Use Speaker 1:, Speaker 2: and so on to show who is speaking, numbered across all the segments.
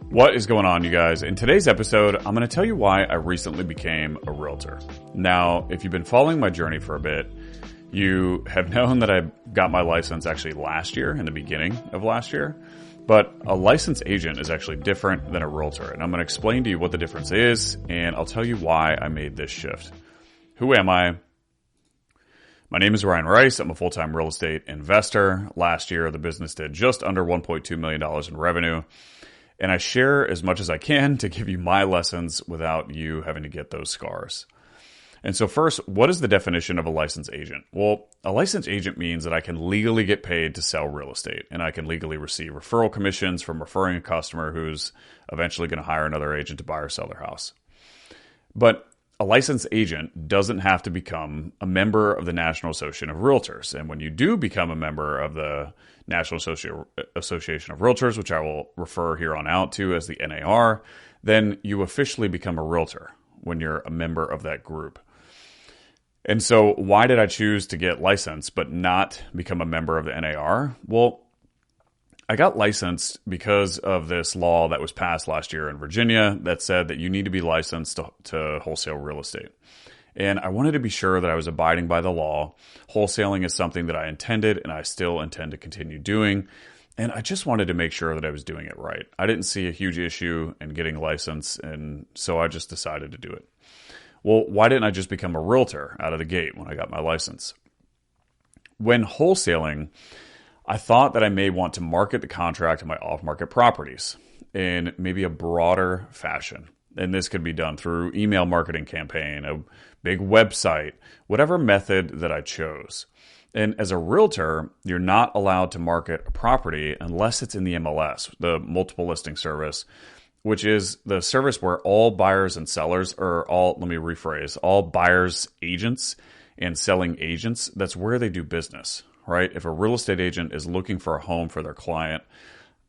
Speaker 1: What is going on, you guys? In today's episode, I'm going to tell you why I recently became a realtor. Now, if you've been following my journey for a bit, you have known that I got my license actually last year, in the beginning of last year. But a licensed agent is actually different than a realtor. And I'm going to explain to you what the difference is, and I'll tell you why I made this shift. Who am I? My name is Ryan Rice. I'm a full-time real estate investor. Last year, the business did just under $1.2 million in revenue. And I share as much as I can to give you my lessons without you having to get those scars. And so first, what is the definition of a licensed agent? Well, a licensed agent means that I can legally get paid to sell real estate, and I can legally receive referral commissions from referring a customer who's eventually going to hire another agent to buy or sell their house. But a licensed agent doesn't have to become a member of the National Association of Realtors. And when you do become a member of the National Association of Realtors, which I will refer here on out to as the NAR, then you officially become a realtor when you're a member of that group. And so why did I choose to get licensed but not become a member of the NAR? Well, I got licensed because of this law that was passed last year in Virginia that said that you need to be licensed to wholesale real estate. And I wanted to be sure that I was abiding by the law. Wholesaling is something that I intended and I still intend to continue doing. And I just wanted to make sure that I was doing it right. I didn't see a huge issue in getting licensed, and so I just decided to do it. Well, why didn't I just become a realtor out of the gate when I got my license? When wholesaling, I thought that I may want to market the contract to my off-market properties in maybe a broader fashion. And this could be done through email marketing campaign, a big website, whatever method that I chose. And as a realtor, you're not allowed to market a property unless it's in the MLS, the multiple listing service, which is the service where all buyers and sellers all buyers agents and selling agents, that's where they do business. Right? If a real estate agent is looking for a home for their client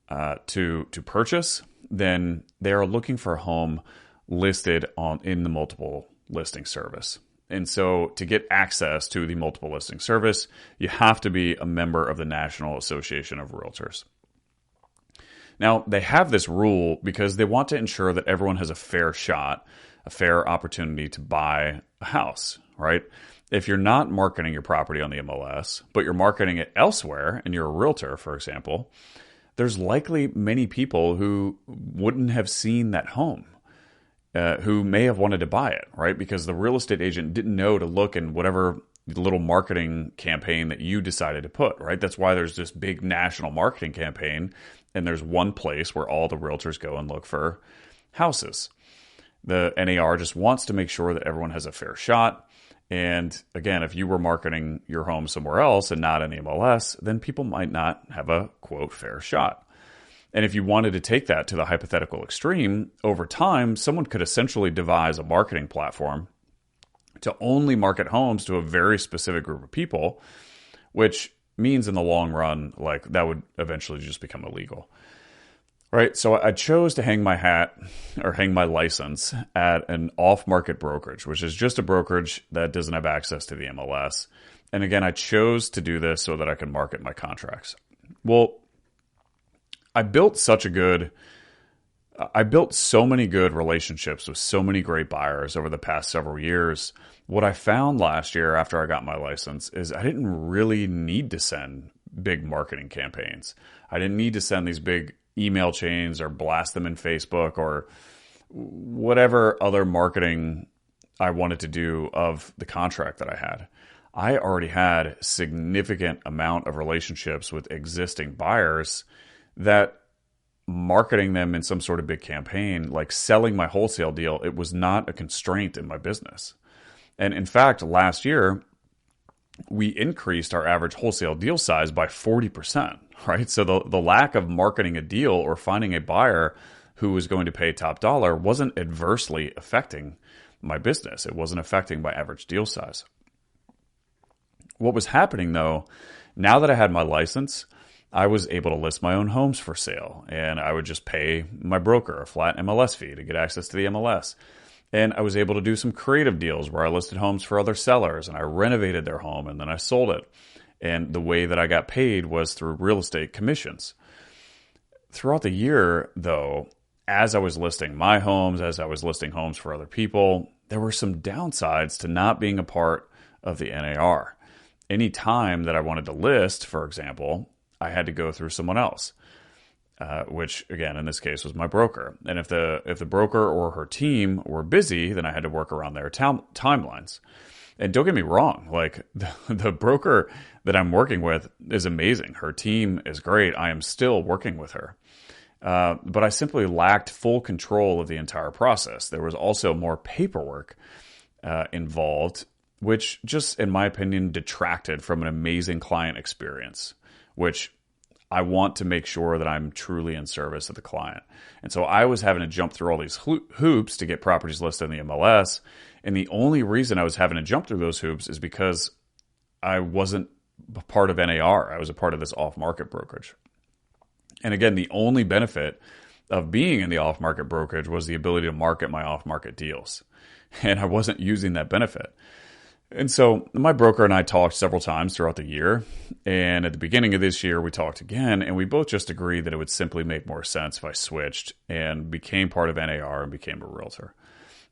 Speaker 1: to purchase, then they are looking for a home listed in the multiple listing service. And so to get access to the multiple listing service, you have to be a member of the National Association of Realtors. Now, they have this rule because they want to ensure that everyone has a fair shot, a fair opportunity to buy a house, right? If you're not marketing your property on the MLS, but you're marketing it elsewhere, and you're a realtor, for example, there's likely many people who wouldn't have seen that home, who may have wanted to buy it, right? Because the real estate agent didn't know to look in whatever little marketing campaign that you decided to put, right? That's why there's this big national marketing campaign, and there's one place where all the realtors go and look for houses. The NAR just wants to make sure that everyone has a fair shot. And again, if you were marketing your home somewhere else and not in the MLS, then people might not have a, quote, fair shot. And if you wanted to take that to the hypothetical extreme, over time, someone could essentially devise a marketing platform to only market homes to a very specific group of people, which means in the long run, like that would eventually just become illegal. Right, so I chose to hang my license at an off-market brokerage, which is just a brokerage that doesn't have access to the MLS. And again, I chose to do this so that I can market my contracts. Well, I built so many good relationships with so many great buyers over the past several years. What I found last year after I got my license is I didn't really need to send big marketing campaigns. I didn't need to send these big email chains or blast them in Facebook or whatever other marketing I wanted to do of the contract that I had. I already had significant amount of relationships with existing buyers that marketing them in some sort of big campaign, like selling my wholesale deal, it was not a constraint in my business. And in fact, last year, we increased our average wholesale deal size by 40%, right? So the lack of marketing a deal or finding a buyer who was going to pay top dollar wasn't adversely affecting my business. It wasn't affecting my average deal size. What was happening though, now that I had my license, I was able to list my own homes for sale, and I would just pay my broker a flat MLS fee to get access to the MLS. And I was able to do some creative deals where I listed homes for other sellers and I renovated their home and then I sold it. And the way that I got paid was through real estate commissions. Throughout the year, though, as I was listing my homes, as I was listing homes for other people, there were some downsides to not being a part of the NAR. Any time that I wanted to list, for example, I had to go through someone else, which again, in this case, was my broker. And if the broker or her team were busy, then I had to work around their timelines. And don't get me wrong, like the broker that I'm working with is amazing. Her team is great. I am still working with her. But I simply lacked full control of the entire process. There was also more paperwork involved, which just, in my opinion, detracted from an amazing client experience, which I want to make sure that I'm truly in service of the client. And so I was having to jump through all these hoops to get properties listed in the MLS. And the only reason I was having to jump through those hoops is because I wasn't part of NAR. I was a part of this off-market brokerage. And again, the only benefit of being in the off-market brokerage was the ability to market my off-market deals. And I wasn't using that benefit. And so my broker and I talked several times throughout the year. And at the beginning of this year, we talked again, and we both just agreed that it would simply make more sense if I switched and became part of NAR and became a realtor.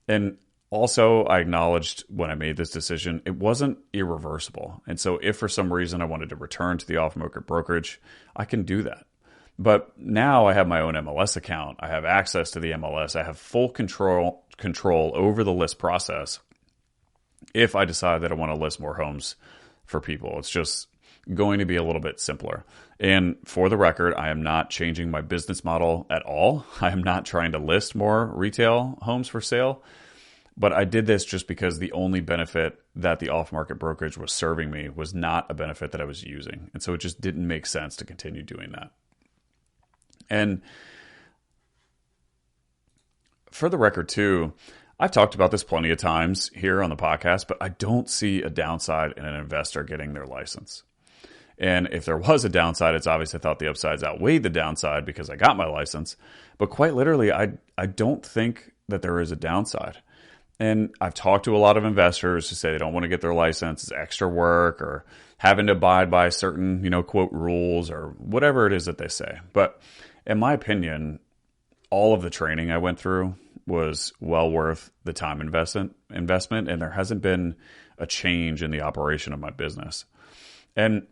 Speaker 1: And also, I acknowledged when I made this decision, it wasn't irreversible. And so if for some reason I wanted to return to the off-market brokerage, I can do that. But now I have my own MLS account. I have access to the MLS. I have full control over the list process if I decide that I want to list more homes for people. It's just going to be a little bit simpler. And for the record, I am not changing my business model at all. I am not trying to list more retail homes for sale. But I did this just because the only benefit that the off-market brokerage was serving me was not a benefit that I was using. And so it just didn't make sense to continue doing that. And for the record, too, I've talked about this plenty of times here on the podcast, but I don't see a downside in an investor getting their license. And if there was a downside, it's obvious I thought the upsides outweighed the downside because I got my license. But quite literally, I don't think that there is a downside. And I've talked to a lot of investors who say they don't want to get their license. It's extra work or having to abide by certain, quote, rules or whatever it is that they say. But in my opinion, all of the training I went through was well worth the time investment, and there hasn't been a change in the operation of my business. And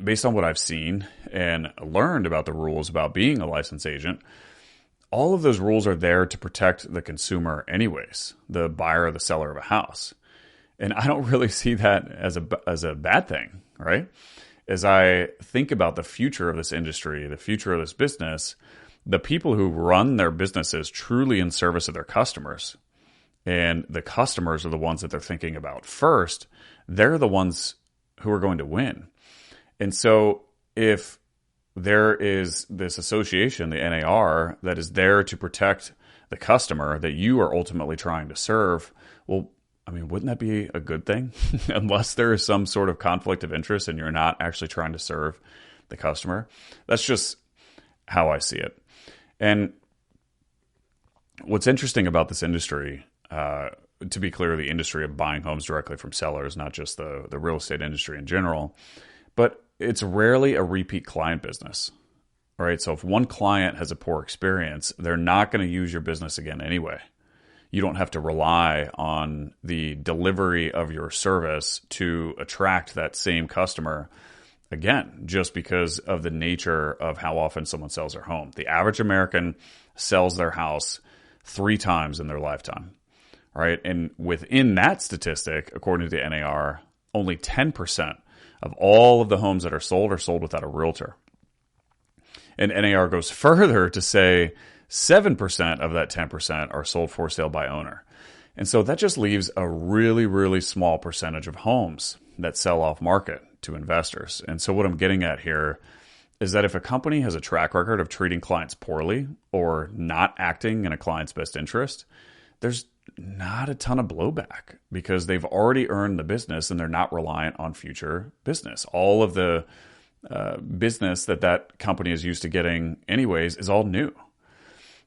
Speaker 1: based on what I've seen and learned about the rules about being a licensed agent, all of those rules are there to protect the consumer anyways, the buyer or the seller of a house. And I don't really see that as a bad thing, right? As I think about the future of this industry, the future of this business, the people who run their businesses truly in service of their customers, and the customers are the ones that they're thinking about first, they're the ones who are going to win. And so if there is this association, the NAR, that is there to protect the customer that you are ultimately trying to serve, well, I mean, wouldn't that be a good thing? Unless there is some sort of conflict of interest and you're not actually trying to serve the customer. That's just how I see it. And what's interesting about this industry, to be clear, the industry of buying homes directly from sellers, not just the real estate industry in general, but it's rarely a repeat client business, right? So if one client has a poor experience, they're not going to use your business again anyway. You don't have to rely on the delivery of your service to attract that same customer again, just because of the nature of how often someone sells their home. The average American sells their house 3 times in their lifetime, right? And within that statistic, according to the NAR, only 10% of all of the homes that are sold without a realtor. And NAR goes further to say 7% of that 10% are sold for sale by owner. And so that just leaves a really, really small percentage of homes that sell off market to investors. And so what I'm getting at here is that if a company has a track record of treating clients poorly or not acting in a client's best interest, there's not a ton of blowback because they've already earned the business and they're not reliant on future business. All of the business that company is used to getting anyways is all new.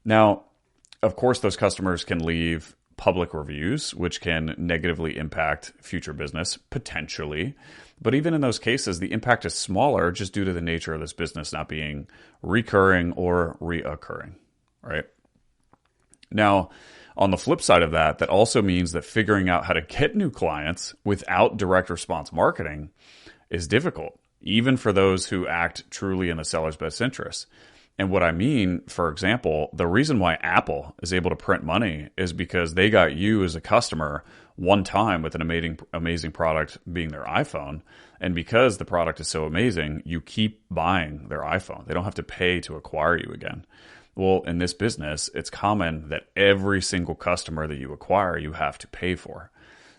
Speaker 1: Now, of course, those customers can leave public reviews, which can negatively impact future business, potentially. But even in those cases, the impact is smaller just due to the nature of this business not being recurring or reoccurring, right? Now, on the flip side of that, that also means that figuring out how to get new clients without direct response marketing is difficult, even for those who act truly in the seller's best interest. And what I mean, for example, the reason why Apple is able to print money is because they got you as a customer one time with an amazing product being their iPhone. And because the product is so amazing, you keep buying their iPhone. They don't have to pay to acquire you again. Well, in this business, it's common that every single customer that you acquire, you have to pay for.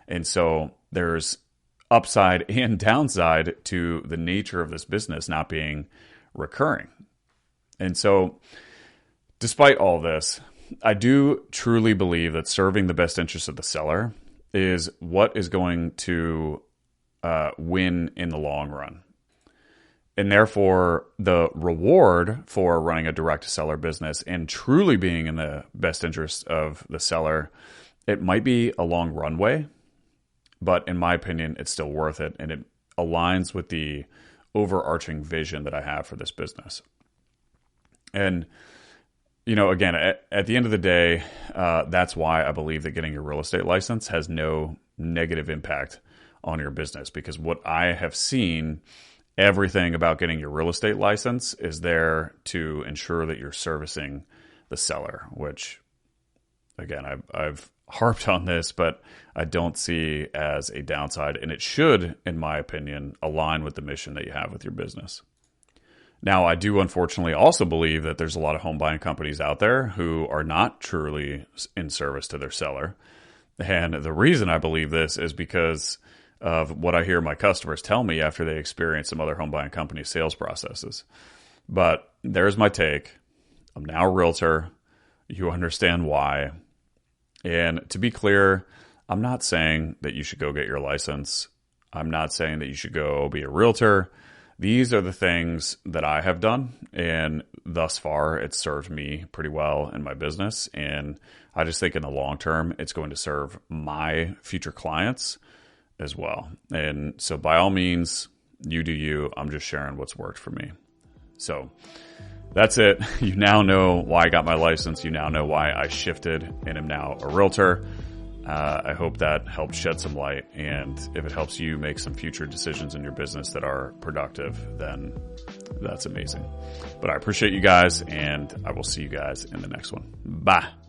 Speaker 1: And so there's upside and downside to the nature of this business not being recurring. And so despite all this, I do truly believe that serving the best interests of the seller is what is going to win in the long run. And therefore, the reward for running a direct seller business and truly being in the best interest of the seller, it might be a long runway, but in my opinion, it's still worth it. And it aligns with the overarching vision that I have for this business. And, you know, again, at the end of the day, that's why I believe that getting your real estate license has no negative impact on your business. Because what I have seen, everything about getting your real estate license is there to ensure that you're servicing the seller, which, again, I've harped on this, but I don't see as a downside. And it should, in my opinion, align with the mission that you have with your business. Now, I do unfortunately also believe that there's a lot of home buying companies out there who are not truly in service to their seller. And the reason I believe this is because of what I hear my customers tell me after they experience some other home buying company sales processes. But there's my take. I'm now a realtor. You understand why. And to be clear, I'm not saying that you should go get your license. I'm not saying that you should go be a realtor. These are the things that I have done, and thus far, it's served me pretty well in my business. And I just think in the long term, it's going to serve my future clients as well. And so by all means, you do you. I'm just sharing what's worked for me. So that's it. You now know why I got my license. You now know why I shifted and am now a realtor. I hope that helped shed some light. And if it helps you make some future decisions in your business that are productive, then that's amazing. But I appreciate you guys, and I will see you guys in the next one. Bye.